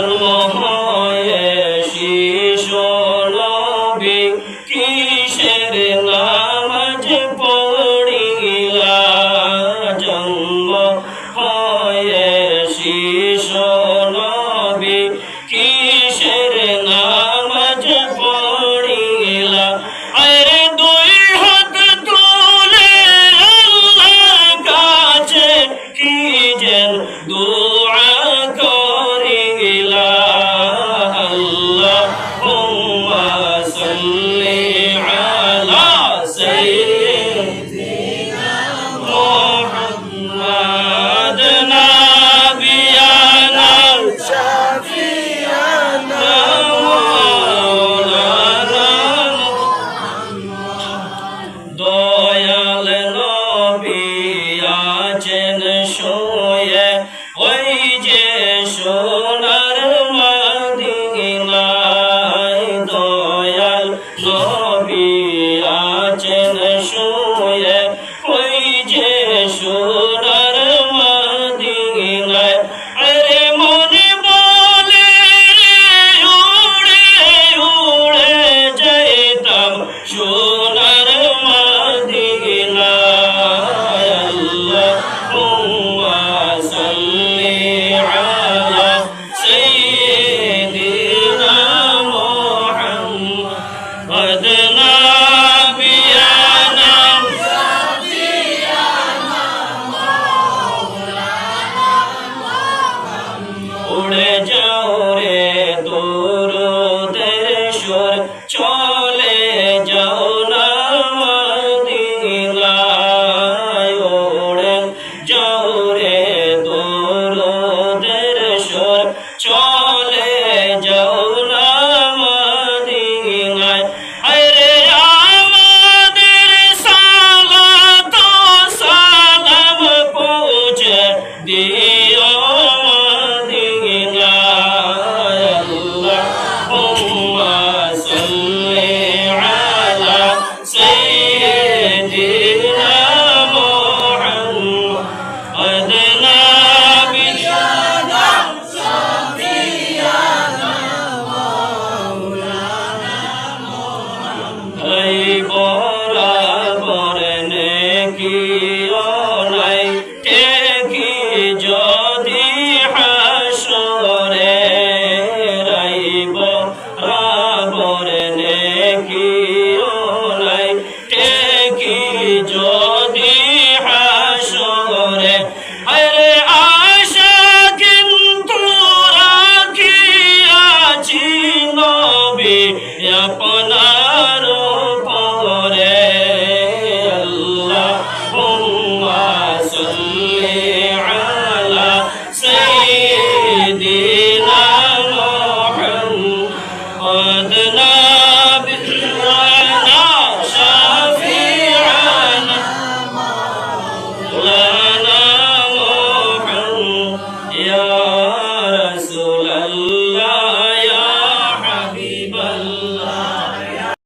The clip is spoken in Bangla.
জন্ম হয়ে শিশু নবী কিসের নামাজ পড়িলা জন্ম হয়ে শিশু নবী কিসের নামাজ পড়িলা আরে দুই হাত তুলে আল্লাহর কাছে কি যেন দুআ করিলা আল্লাহুম্মা সাল্লি আলা সাইয়্যিদিনা মুহাম্মাদ নাবিয়ানা শাফিয়ানা মাওলানা দয়াল নবী আছেন শুয়ে ওই যে সোনার মদিনায় দয়াল নবী আছেন শুয়ে ওই যে সোনার মদিনায় আরে মনে বলে উড়ে উড়ে যাইতাম সোনার মদিনায় আল্লাহুম্মা সাল্লি আলা সাইয়্যিদিনা মুহাম্মাদ নাবিয়ানা উড়ে যাও রে দরুদের সুর চলে যাও না মদিনায় উড়ে যাও রে দরুদের সুর চলে যাও